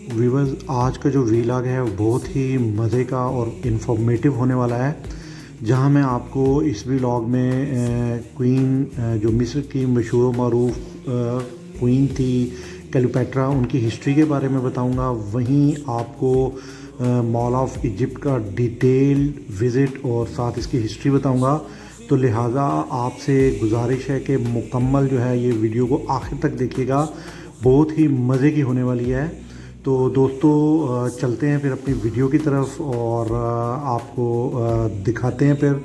Viewers, आज का जो वीलॉग है वो बहुत ही मज़े का और इन्फॉर्मेटिव होने वाला है। जहां मैं आपको इस वीलॉग में क्वीन जो मिस्र की मशहूर मरूफ क्वीन थी क्लेओपेट्रा, उनकी हिस्ट्री के बारे में बताऊंगा। वहीं आपको मॉल ऑफ इजिप्ट का डिटेल्ड विज़िट और साथ इसकी हिस्ट्री बताऊंगा। तो लिहाजा आपसे गुजारिश है कि मुकम्मल जो है ये वीडियो को आखिर तक देखिएगा, बहुत ही मज़े की होने वाली है। तो दोस्तों चलते हैं फिर अपनी वीडियो की तरफ और आपको दिखाते हैं फिर।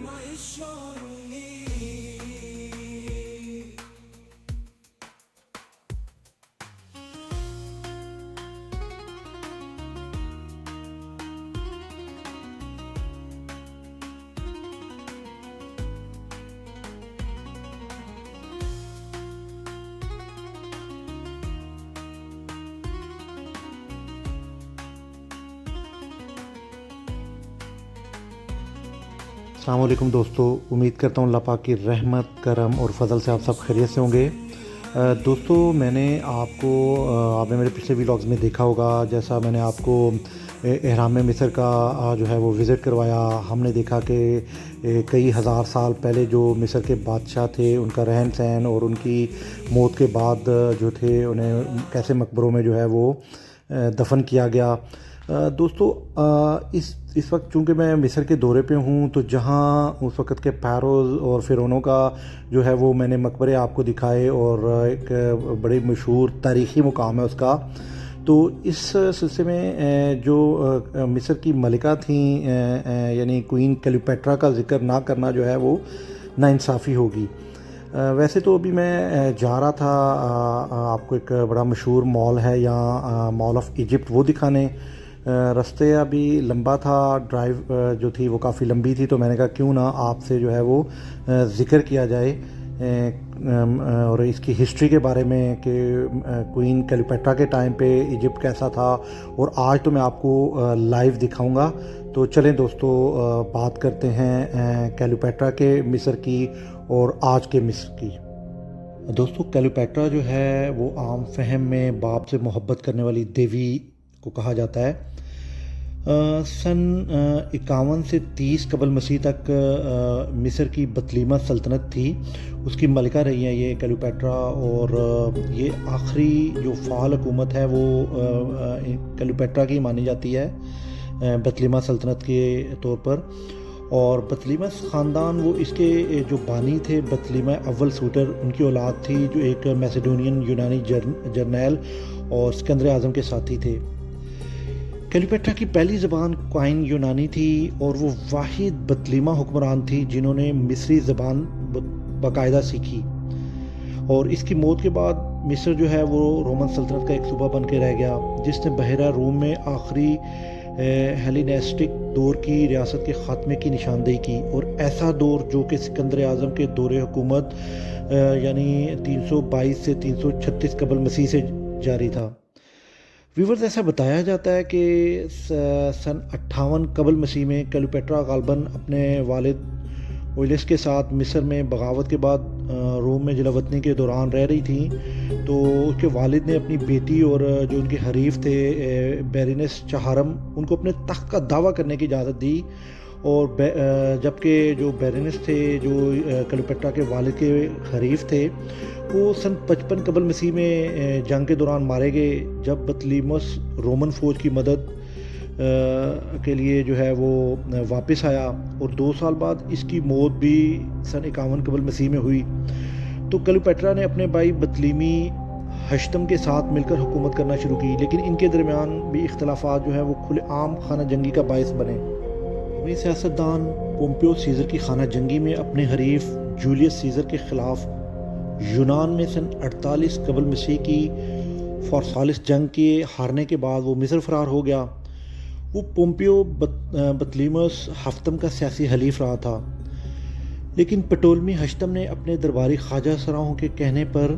अस्सलाम वालेकुम दोस्तों, उम्मीद करता हूँ अल्लाह पाक की रहमत करम और फजल से आप सब खैरियत से होंगे। दोस्तों आपने मेरे पिछले व्लॉग्स में देखा होगा, जैसा मैंने आपको एहराम मिस्र का जो है वो विज़िट करवाया। हमने देखा कि कई हज़ार साल पहले जो मिस्र के बादशाह थे उनका रहन सहन और उनकी मौत के बाद जो थे उन्हें कैसे मकबरों में जो है वो दफन किया गया। दोस्तों इस वक्त चूँकि मैं मिस्र के दौरे पे हूँ, तो जहाँ उस वक़्त के फ़ारोज़ और फ़िरौनों का जो है वो मैंने मकबरे आपको दिखाए और एक बड़ी मशहूर तारीख़ी मुकाम है उसका। तो इस सिलसिले में जो मिस्र की मलिका थी यानी क्वीन क्लेओपेट्रा का ज़िक्र ना करना जो है वो नाइंसाफ़ी होगी। वैसे तो अभी मैं जा रहा था आपको एक बड़ा मशहूर मॉल है यहाँ, मॉल ऑफ इजिप्ट, वो दिखाने। रास्ते अभी लंबा था, ड्राइव जो थी वो काफ़ी लंबी थी, तो मैंने कहा क्यों ना आपसे जो है वो ज़िक्र किया जाए और इसकी हिस्ट्री के बारे में कि क्वीन क्लेओपेट्रा के टाइम पे इजिप्ट कैसा था। और आज तो मैं आपको लाइव दिखाऊंगा। तो चलें दोस्तों, बात करते हैं क्लेओपेट्रा के मिस्र की और आज के मिस्र की। दोस्तों क्लेओपेट्रा जो है वो आम फहम में बाप से मोहब्बत करने वाली देवी को कहा जाता है। सन 51 से 30 कबल मसीह तक मिस्र की बतलीमा सल्तनत थी, उसकी मलिका रही हैं ये क्लेओपेट्रा। और ये आखिरी जो फ़ाल हुकूमत है वो क्लेओपेट्रा की मानी जाती है बतलीमा सल्तनत के तौर पर। और बतलीमा ख़ानदान वो इसके जो बानी थे, बतलीमा अव्वल सूटर, उनकी औलाद थी जो एक मैसेडोनियन यूनानी जर्नैल और सिकंदर आज़म के साथी थे। क्लेओपेट्रा की पहली ज़बान क्वाइन यूनानी थी और वो वाहिद बतलीमा हुक्मरान थी जिन्होंने मिस्री ज़बान बाकायदा सीखी। और इसकी मौत के बाद मिस्र जो है वो रोमन सल्तनत का एक सूबा बन के रह गया, जिसने बहरा रूम में आखिरी हेलेनिस्टिक दौर की रियासत के ख़ात्मे की निशानदेही की। और ऐसा दौर जो कि सिकंदर आज़म के दौरे हुकूमत यानी 322 से 336 कबल मसीह से जारी था। व्यूवर्स, ऐसा बताया जाता है कि सन 58 कबल मसीह में क्लेओपेट्रा गालबन अपने वालिद ओइलस के साथ मिस्र में बगावत के बाद रोम में जलावतनी के दौरान रह रही थी। तो उसके वालिद ने अपनी बेटी और जो उनके हरीफ थे बेरेनिस चहारम, उनको अपने तख्त का दावा करने की इजाज़त दी। और जबकि जो बेरेनिस थे, जो क्लेओपेट्रा के वालिद के हरीफ थे, वो सन 55 कबल मसीह में जंग के दौरान मारे गए, जब बतलीमस रोमन फ़ौज की मदद के लिए जो है वो वापस आया। और 2 साल बाद इसकी मौत भी सन 51 कबल मसीह में हुई। तो क्लेओपेट्रा ने अपने भाई बतलीमी हश्तम के साथ मिलकर हुकूमत करना शुरू की, लेकिन इनके दरमियान भी इख्तलाफात जो है वो खुलेआम खाना जंगी का बायस बने। रोमी सियासतदान पोम्पियो सीज़र की खाना जंगी में अपने हरीफ जूलियस सीज़र के ख़िलाफ़ यूनान में सन 48 कबल मसीह की फ़ारसालिस जंग के हारने के बाद वो मिस्र फ़रार हो गया। वो पोम्पियो बतलीमस हफ्तम का सियासी हलीफ रहा था, लेकिन पटोलमी हश्तम ने अपने दरबारी ख्वाजा सराहों के कहने पर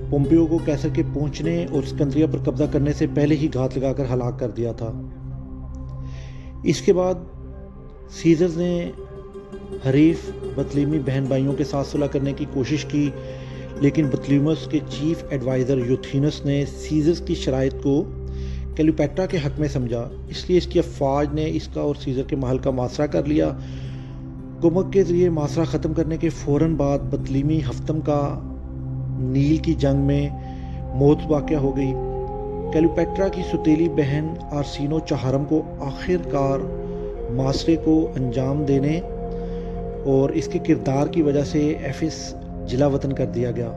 पोम्पियो को कैसर के पहुंचने और सिकंदरिया पर कब्जा करने से पहले ही घात लगाकर हलाक कर दिया था। इसके बाद सीज़र्स ने हरीफ बतलीमी बहन भाइयों के साथ सुलह करने की कोशिश की, लेकिन बतलीमस के चीफ एडवाइज़र यूथीनस ने सीज़र्स की शराइत को क्लीयोपेट्रा के हक़ में समझा, इसलिए इसकी अफवाज ने इसका और सीज़र के महल का मुआसरा कर लिया। कुमक के ज़रिए मुआसरा ख़त्म करने के फ़ौरन बाद बतलीमी हफ्तम का नील की जंग में मौत वाक़या हो गई। क्लीयोपेट्रा की सुतीली बहन आर्सिनो चाहरम को आखिरकार मुआसरे को अंजाम देने और इसके किरदार की वजह से एफिस जिला वतन कर दिया गया।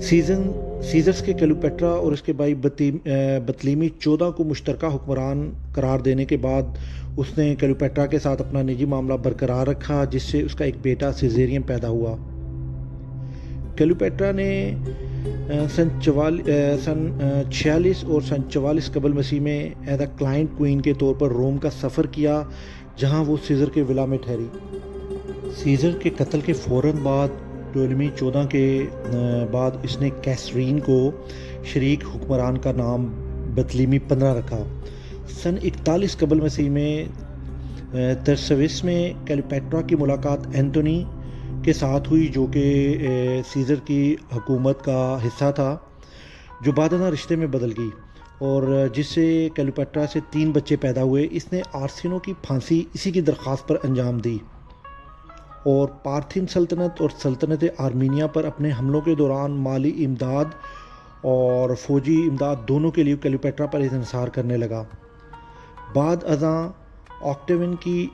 सीज़र्स के क्लीयोपेट्रा और उसके भाई बतलीमी 14 को मुश्तरका हुक्मरान करार देने के बाद उसने क्लीयोपेट्रा के साथ अपना निजी मामला बरकरार रखा, जिससे उसका एक बेटा सिजेरियन पैदा हुआ। क्लीयोपेट्रा ने सन 46 और सन 44 कबल मसीह में एज अ क्लाइंट क्वीन के तौर पर रोम का सफ़र किया, जहां वो सीज़र के विला में ठहरी। सीज़र के कत्ल के फ़ौरन बाद टोलेमी 14 के बाद इसने कैसरीन को शरीक हुक्मरान का नाम बतलीमी 15 रखा। सन 41 कबल मसीह में तरसविस में क्लीयोपेट्रा की मुलाकात एंथोनी के साथ हुई, जो कि सीज़र की हुकूमत का हिस्सा था, जो बादना रिश्ते में बदल गई और जिससे क्लीयोपेट्रा से 3 बच्चे पैदा हुए। इसने आर्सिनो की फांसी इसी की दरख्वास्त पर अंजाम दी और पार्थिन सल्तनत और सल्तनत आर्मीनिया पर अपने हमलों के दौरान माली इमदाद और फ़ौजी इमदाद दोनों के लिए क्लीयोपेट्रा पर इंहिसार करने लगा। बाद अज़ां ऑक्टेवियन की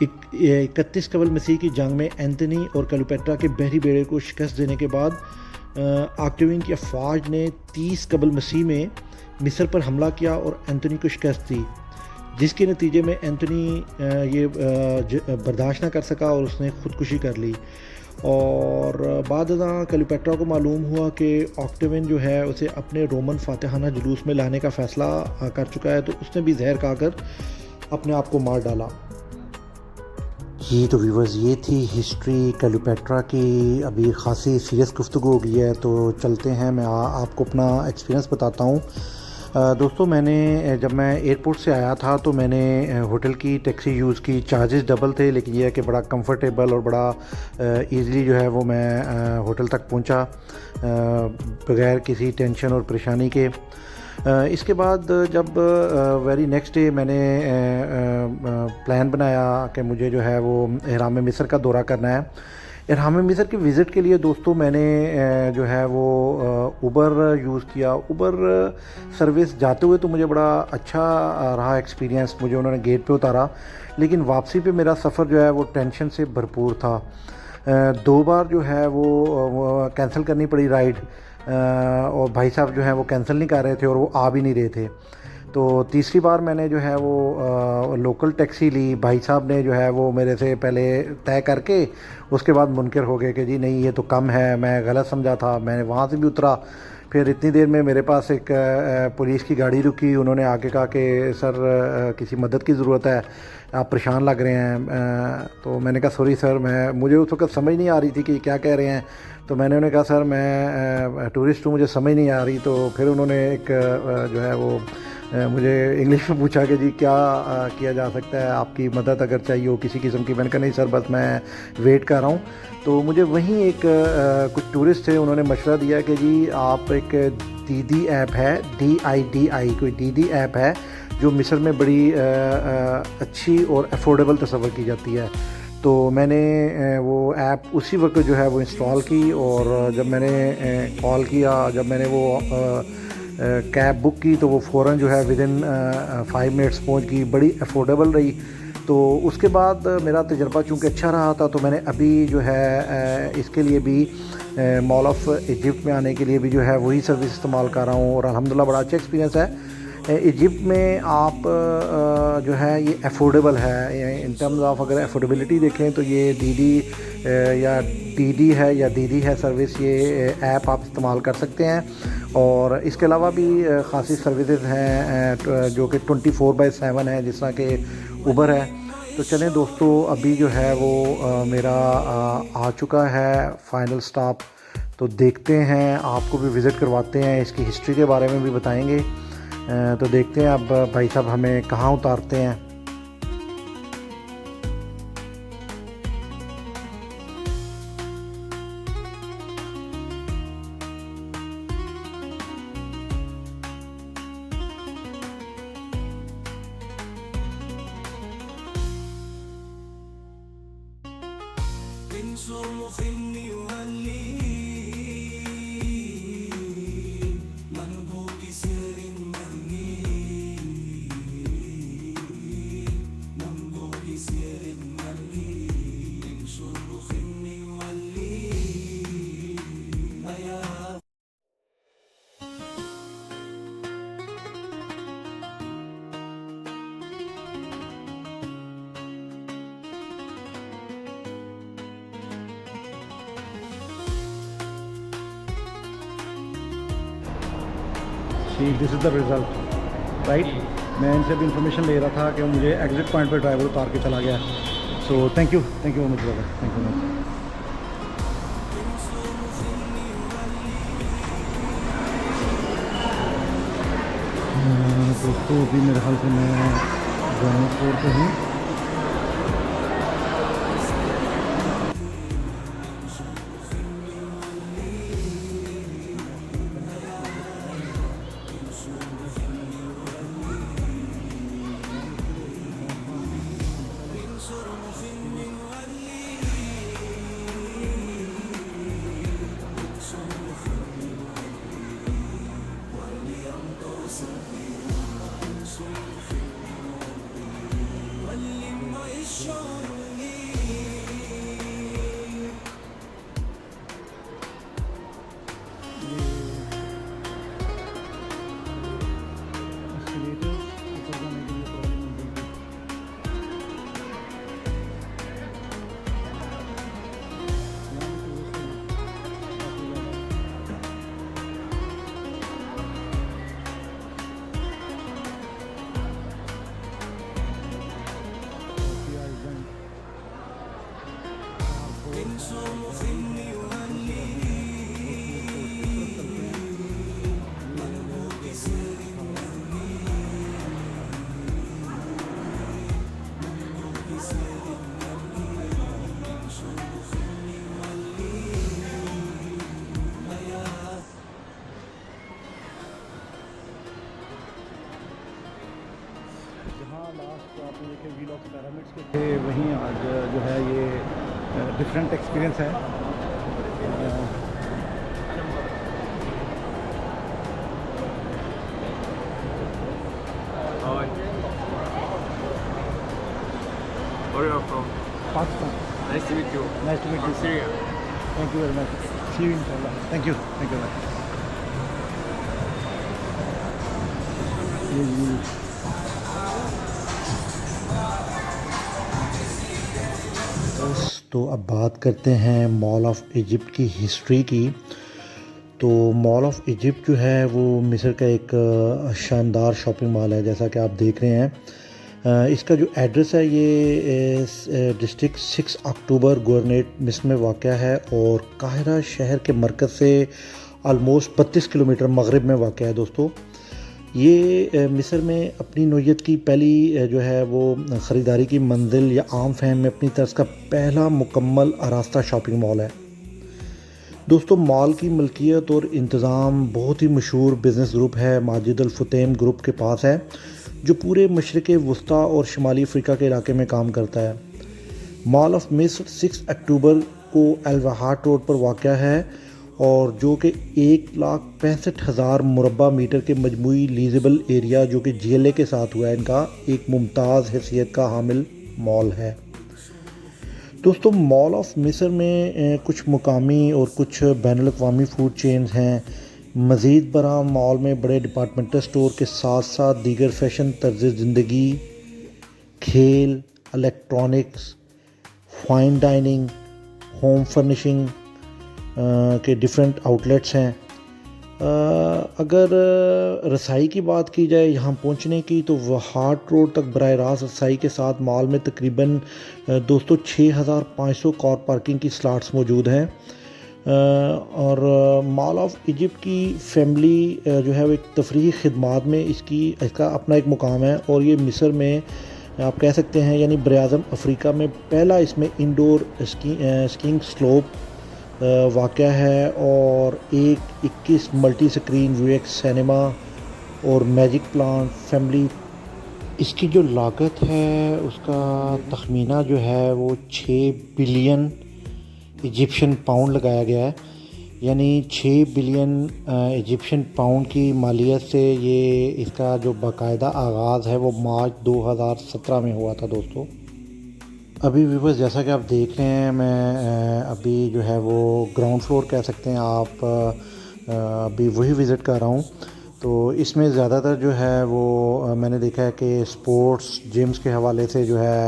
31 कबल मसीह की जंग में एंथनी और क्लीयोपेट्रा के बहरी बेड़े को शिकस्त देने के बाद ऑक्टेवियन की अफवाज ने 30 कबल मसीह में मिस्र पर हमला किया और एंथनी को शिकस्त दी, जिसके नतीजे में एंथनी ये बर्दाश्त ना कर सका और उसने ख़ुदकुशी कर ली। और बाद क्लीयोपेट्रा को मालूम हुआ कि ऑक्टेवियन जो है उसे अपने रोमन फातिहाना जुलूस में लाने का फ़ैसला कर चुका है, तो उसने भी जहर खाकर अपने आप को मार डाला। जी तो व्यूवर्स, ये थी हिस्ट्री क्लीयोपेट्रा की। अभी ख़ासी सीरियस गुफ्तगू हो गई है, तो चलते हैं, मैं आपको अपना एक्सपीरियंस बताता हूँ। दोस्तों, जब मैं एयरपोर्ट से आया था तो मैंने होटल की टैक्सी यूज़ की। चार्जेस डबल थे, लेकिन यह है कि बड़ा कंफर्टेबल और बड़ा इजीली जो है वो मैं होटल तक पहुंचा बग़ैर किसी टेंशन और परेशानी के। इसके बाद जब वेरी नेक्स्ट डे मैंने प्लान बनाया कि मुझे जो है वो एहराम मिस्र का दौरा करना है। एहराम मिस्र की विज़िट के लिए दोस्तों मैंने जो है वो उबर यूज़ किया। उबर सर्विस जाते हुए तो मुझे बड़ा अच्छा रहा एक्सपीरियंस, मुझे उन्होंने गेट पे उतारा, लेकिन वापसी पे मेरा सफ़र जो है वो टेंशन से भरपूर था। 2 बार जो है वो कैंसिल करनी पड़ी राइड, और भाई साहब जो हैं वो कैंसिल नहीं कर रहे थे और वो आ भी नहीं रहे थे। तो तीसरी बार मैंने जो है वो लोकल टैक्सी ली। भाई साहब ने जो है वो मेरे से पहले तय करके उसके बाद मुनकर हो गए कि जी नहीं, ये तो कम है, मैं गलत समझा था। मैंने वहाँ से भी उतरा, फिर इतनी देर में मेरे पास एक पुलिस की गाड़ी रुकी। उन्होंने आके कहा कि सर किसी मदद की ज़रूरत है, आप परेशान लग रहे हैं। तो मैंने कहा सॉरी सर, मुझे उस वक्त समझ नहीं आ रही थी कि क्या कह रहे हैं। तो मैंने उन्हें कहा सर मैं टूरिस्ट हूँ, मुझे समझ नहीं आ रही। तो फिर उन्होंने एक जो है वो मुझे इंग्लिश में पूछा कि जी क्या किया जा सकता है, आपकी मदद अगर चाहिए हो किसी किस्म की। मैंने कहा नहीं सर, बस मैं वेट कर रहा हूँ। तो मुझे वहीं एक कुछ टूरिस्ट थे, उन्होंने मशवरा दिया कि जी आप एक दीदी ऐप है, DIDI कोई दीदी ऐप है जो मिस्र में बड़ी अच्छी और अफोर्डेबल तस्वर की जाती है। तो मैंने वो ऐप उसी वक्त जो है वो इंस्टॉल की, और जब मैंने कॉल किया, जब मैंने वो कैब बुक की, तो वो फ़ौरन जो है विदिन 5 मिनट्स पहुंच गई, बड़ी अफोर्डेबल रही। तो उसके बाद मेरा तजर्बा चूँकि अच्छा रहा था, तो मैंने अभी जो है इसके लिए भी मॉल ऑफ इजिप्ट में आने के लिए भी जो है वही सर्विस इस्तेमाल कर रहा हूँ, और अल्हम्दुलिल्लाह बड़ा अच्छा एक्सपीरियंस है। इजिप्ट में आप जो है ये अफोर्डेबल है इन टर्म्स ऑफ, अगर अफोर्डेबिलिटी देखें तो ये या डीडी है या दीदी है सर्विस, ये ऐप आप इस्तेमाल कर सकते हैं। और इसके अलावा भी ख़ासी सर्विसेज हैं जो कि 24/7 है, जिस तरह के उबर है। तो चलें दोस्तों, अभी जो है वो मेरा आ चुका है फाइनल स्टॉप। तो देखते हैं, आपको भी विज़िट करवाते हैं, इसकी हिस्ट्री के बारे में भी बताएंगे। तो देखते हैं अब भाई साहब हमें कहाँ उतारते हैं। ठीक, this is the result, right. मैं इनसे भी इंफॉर्मेशन ले रहा था कि मुझे एग्ज़िट पॉइंट पर ड्राइवर उतार के चला गया। So thank you very much brother, thank you much. दोस्तों अभी मेरे ख्याल से मैं ग्राउंड फ्लोर पे हूँ। जहाँ लास्ट आपने देखे वीलॉग्स पिरामिड्स के थे, वहीं आज जो है ये डिफरेंट एक्सपीरियंस है। Where are you from? Pakistan. Nice to meet you. Nice to meet From you. Syria. Thank you very much, see you इंशाल्लाह। Thank you very much. तो अब बात करते हैं मॉल ऑफ इजिप्ट की हिस्ट्री की। तो मॉल ऑफ इजिप्ट जो है वो मिस्र का एक शानदार शॉपिंग मॉल है, जैसा कि आप देख रहे हैं। इसका जो एड्रेस है ये डिस्ट्रिक्ट 6 अक्टूबर गवर्नेट मिस्र में वाक़ है और काहिरा शहर के मरकज़ से आलमोस्ट 32 किलोमीटर मगरिब में वाक़ है दोस्तों। ये मिस्र में अपनी नोयत की पहली जो है वो ख़रीदारी की मंजिल या आम फहम में अपनी तर्ज का पहला मुकम्मल आरास्ता शॉपिंग मॉल है दोस्तों। मॉल की मलकियत और इंतज़ाम बहुत ही मशहूर बिज़नेस ग्रुप है माजिद अल फुतैम ग्रुप के पास है, जो पूरे मशरिक़ वस्ता और शुमाली अफ्रीका के इलाके में काम करता है। मॉल ऑफ मिस्र 6 अक्टूबर को अल वहाट रोड पर वाक़ है और जो कि 1,65,000 मुरबा मीटर के मजमूई लीजेबल एरिया जो कि GLA के साथ हुआ है, इनका एक मुमताज़ हैसियत का हामिल मॉल है दोस्तों। मॉल ऑफ मिस्र में कुछ मुकामी और कुछ बैनुल अक़वामी फूड चेन्स हैं। मज़ीद बरा मॉल में बड़े डिपार्टमेंटल स्टोर के साथ साथ दीगर फैशन तर्ज़ ज़िंदगी, खेल, electronics, fine dining, home furnishing के डिफरेंट आउटलेट्स हैं। अगर रसाई की बात की जाए यहाँ पहुँचने की, तो वहाट रोड तक बराह रास्त रसाई के साथ मॉल में तकरीबन दोस्तों 6,500 कार पार्किंग की स्लॉट्स मौजूद हैं। और मॉल ऑफ इजिप्ट की फैमिली जो है वो एक तफरीही खिदमात में इसका अपना एक मुकाम है और ये मिस्र में आप कह सकते हैं यानी बराआज़म अफ्रीका में पहला इसमें इंडोर स्कीइंग स्लोप वाक़या है और 21 मल्टी स्क्रीन वीएक्स सिनेमा और मैजिक प्लांट फैमिली। इसकी जो लागत है उसका तखमीना जो है वो 6 बिलियन इजिप्शियन पाउंड लगाया गया है, यानी 6 बिलियन इजिप्शियन पाउंड की मालियत से ये इसका जो बाकायदा आगाज़ है वो मार्च 2017 में हुआ था दोस्तों। अभी व्यूअर्स जैसा कि आप देख रहे हैं, मैं अभी जो है वो ग्राउंड फ्लोर कह सकते हैं आप, अभी वही विज़िट कर रहा हूँ। तो इसमें ज़्यादातर जो है वो मैंने देखा है कि स्पोर्ट्स जिम्स के हवाले से जो है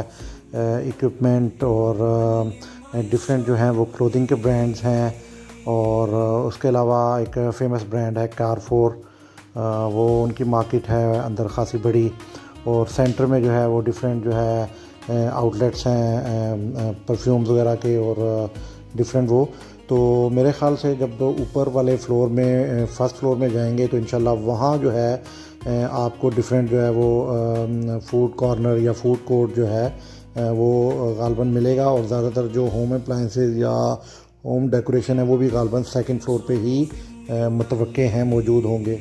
इक्विपमेंट और डिफरेंट जो हैं वो क्लोथिंग के ब्रांड्स हैं और उसके अलावा एक फ़ेमस ब्रांड है कारफोर वो उनकी मार्केट है अंदर ख़ासी बड़ी, और सेंटर में जो है वो डिफरेंट जो है आउटलेट्स हैं परफ्यूम्स वगैरह के और डिफरेंट वो। तो मेरे ख़्याल से जब ऊपर वाले फ्लोर में फर्स्ट फ्लोर में जाएंगे तो इंशाल्लाह वहाँ जो है आपको डिफरेंट जो है वो फूड कॉर्नर या फूड कोर्ट जो है वो गालबन मिलेगा, और ज़्यादातर जो होम अप्लाइंसेस या होम डेकोरेशन है वो भी गालबन सेकंड फ्लोर पे ही मुतवक्के हैं मौजूद होंगे।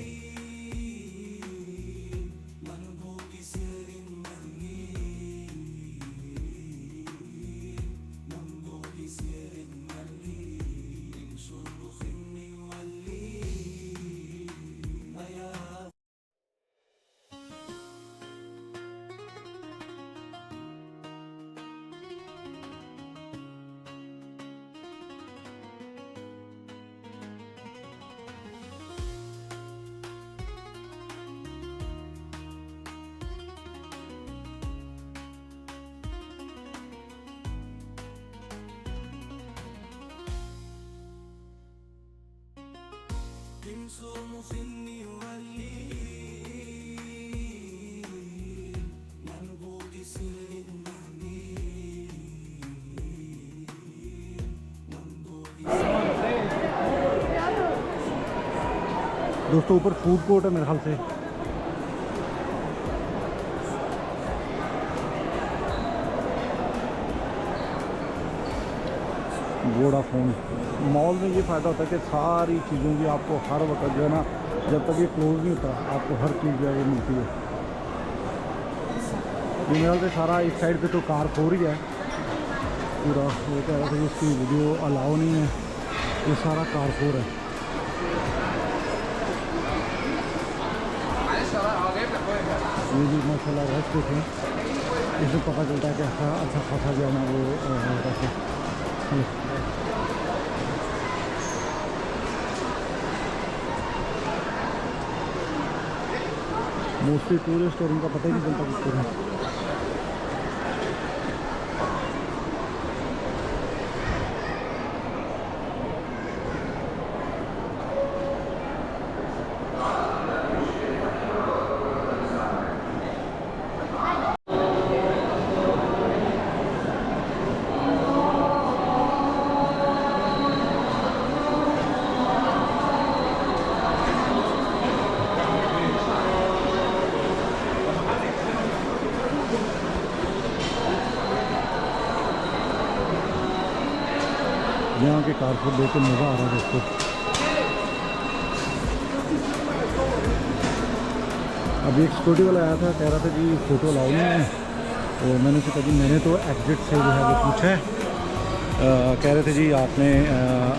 दोस्तों ऊपर फूड कोर्ट है मेरे ख्याल से। वोडाफोन मॉल में ये फ़ायदा होता है कि सारी चीज़ों की आपको हर वक्त जो है ना, जब तक ये क्लोज़ नहीं होता आपको हर चीज़ जो है वो मिलती है। ये मेरे ख्याल से सारा इस साइड पे तो कार खो रही है पूरा, वो कह रहा था कि इसकी वीडियो अलाउ नहीं है, ये सारा कार खोर है। ये भी माशाल्लाह रश देखें, इससे पता चलता है कि अच्छा खासा जो है ना वो कैसे मोस्टली टूरिस्ट और उनका पता ही नहीं चलता किसको है। यहाँ के कारफूड देख के मज़ा आ रहा है दोस्तों। अभी एक सिक्योरिटी वाला आया था, कह रहा था कि फ़ोटो अलाउ नहीं है, तो मैंने उसे कहा जी मैंने तो एग्जिट से जो है वो पूछा है, कह रहे थे जी आपने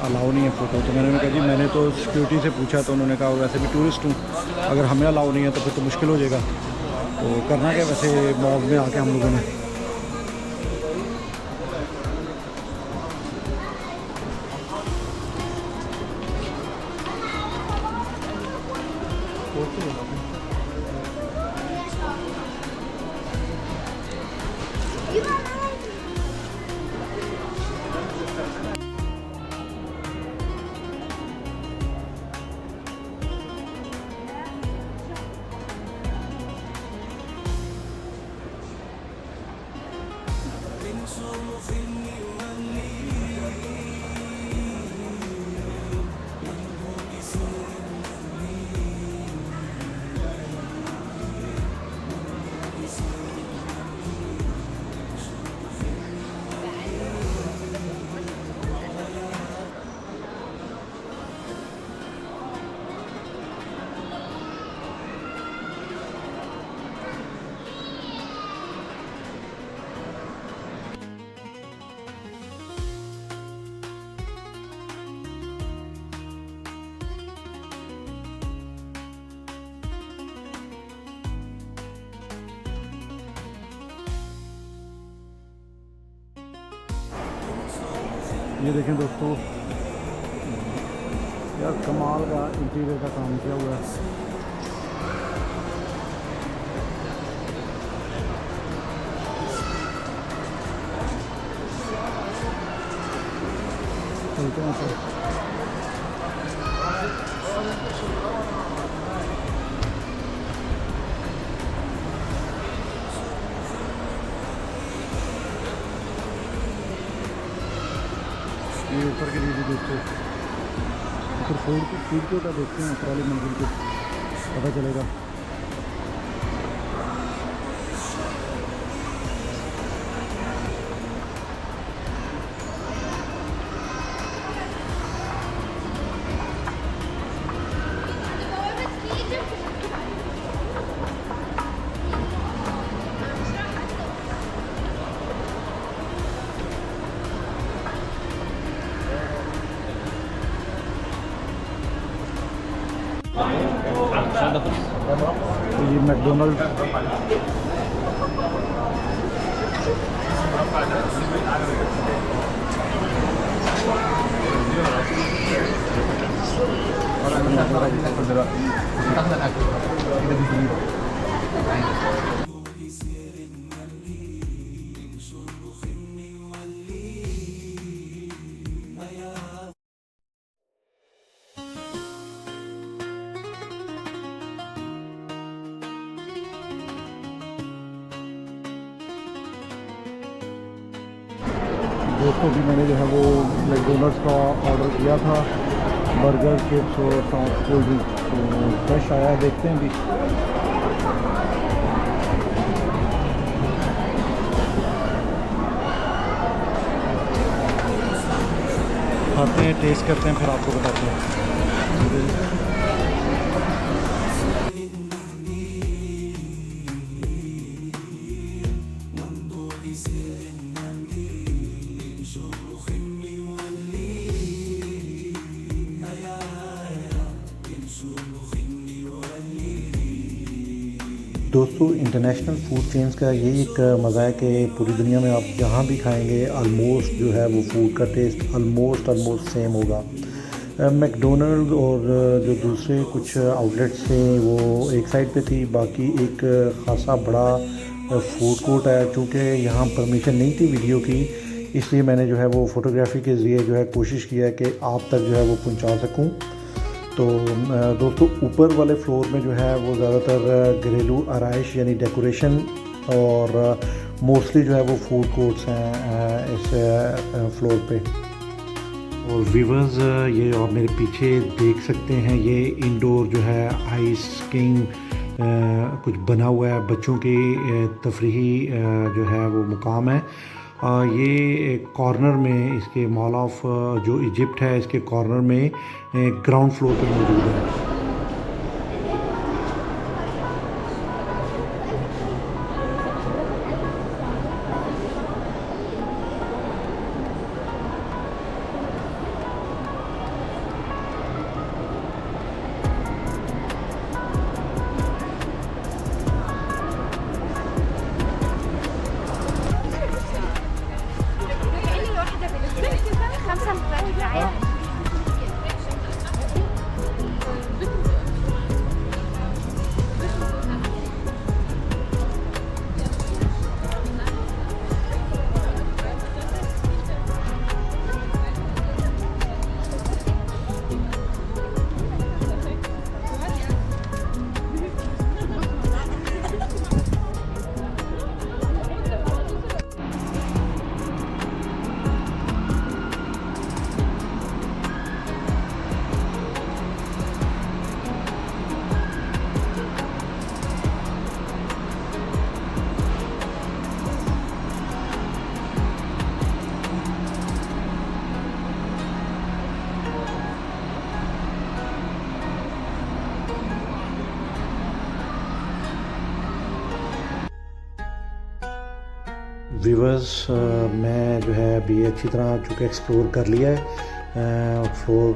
अलाउ नहीं है फ़ोटो। तो मैंने कहा जी मैंने तो सिक्योरिटी से पूछा, तो उन्होंने कहा वैसे भी टूरिस्ट हूँ, अगर हमें अलाउ नहीं है तो फिर तो मुश्किल हो जाएगा। तो करना क्या वैसे मॉल में आके हम लोगों ने। ये देखें दोस्तों यार कमाल का इंटीरियर का काम किया हुआ है। चलते हैं सर। दोस्तों। फिर फूड कोर्ट का देखते हैं ऊपर वाली मंजिल पे, पता चलेगा। ये मैकडोनल्ड दोस्तों भी मैंने जो है वो मैकडोनल्ड्स का ऑर्डर किया था, बर्गर, चिप्स और साथ कोल्ड ड्रिंक। तो फ्रेश आया है, देखते हैं भी। खाते हैं, टेस्ट करते हैं, फिर आपको बताते हैं। दोस्तों, इंटरनेशनल फूड चेन्स का यही एक मज़ा है कि पूरी दुनिया में आप जहाँ भी खाएंगे ऑलमोस्ट जो है वो फूड का टेस्ट ऑलमोस्ट सेम होगा। मैकडोनल्ड और जो दूसरे कुछ आउटलेट्स थे वो एक साइड पे थी, बाकी एक ख़ासा बड़ा फूड कोर्ट है। चूँकि यहाँ परमिशन नहीं थी वीडियो की, इसलिए मैंने जो है वो फ़ोटोग्राफी के ज़रिए जो है कोशिश किया कि आप तक जो है वो पहुँचा सकूँ। तो दोस्तों, ऊपर वाले फ्लोर में जो है वो ज़्यादातर घरेलू आराइश यानी डेकोरेशन और मोस्टली जो है वो फूड कोर्ट्स हैं इस फ्लोर पे। और व्यूअर्स, ये आप मेरे पीछे देख सकते हैं, ये इंडोर जो है आइस किंग कुछ बना हुआ है, बच्चों की तफरीही जो है वो मुकाम है। ये कॉर्नर में इसके मॉल ऑफ जो इजिप्ट है, इसके कॉर्नर में ग्राउंड फ्लोर पे मौजूद है। व्यूअर्स, मैं जो है अभी अच्छी तरह चूँकि एक्सप्लोर कर लिया है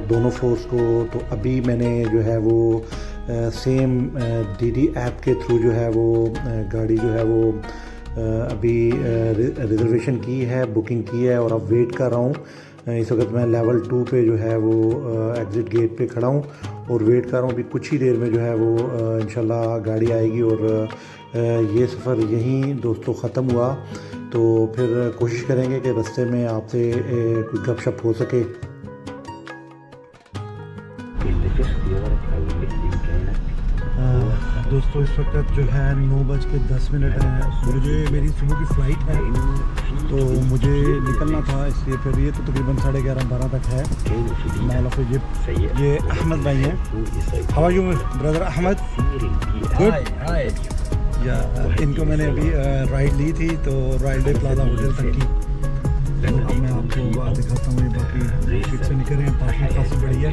दोनों फ्लोर्स को। तो अभी मैंने जो है वो सेम डीडी ऐप के थ्रू जो है वो गाड़ी जो है वो अभी रिज़र्वेशन की है, बुकिंग की है और अब वेट कर रहा हूँ। इस वक्त मैं लेवल 2 पे जो है वो एग्ज़िट गेट पे खड़ा हूँ और वेट कर रहा हूँ। अभी कुछ ही देर में जो है वो इंशाल्लाह गाड़ी आएगी और ये सफ़र यहीं दोस्तों ख़त्म हुआ। तो फिर कोशिश करेंगे कि रास्ते में आपसे कुछ गपशप हो सके। दोस्तों, इस वक्त जो है 9:10 हैं। मुझे मेरी सुबह की फ़्लाइट है तो मुझे निकलना था, इसलिए फिर ये तो तकरीबन 11:30-12 तक है। Mall of Egypt. ये अहमद भाई हैं। How are you brother Ahmed? Good. या इनको मैंने अभी राइड ली थी, तो राइड प्लाजा होटल तक की। तो अब मैं आपको दिखाता हूँ। ये बाकी सीट से निकल रहे हैं, पार्किंग खासी बड़ी है।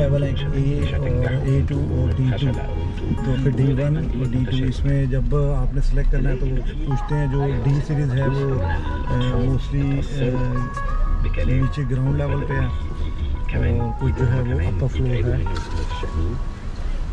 लेवल हैं, A2 और D2। तो फिर D1 और D2 इसमें जब आपने सेलेक्ट करना है तो वो पूछते हैं। जो D सीरीज़ है वो मोस्टली नीचे ग्राउंड लेवल पे है, और कुछ जो है वो अपर फ्लोर है।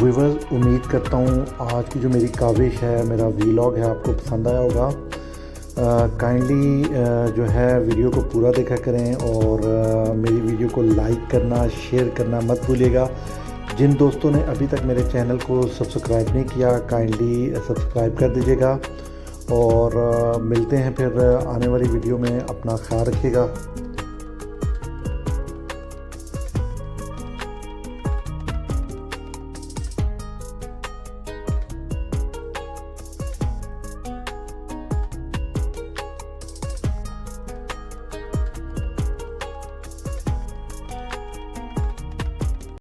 व्यूअर्स, उम्मीद करता हूँ आज की जो मेरी काविश है, मेरा वीलॉग है, आपको पसंद आया होगा। काइंडली जो है वीडियो को पूरा देखा करें, और मेरी वीडियो को लाइक करना, शेयर करना मत भूलिएगा। जिन दोस्तों ने अभी तक मेरे चैनल को सब्सक्राइब नहीं किया, काइंडली सब्सक्राइब कर दीजिएगा। और मिलते हैं फिर आने वाली वीडियो में। अपना ख्याल रखिएगा।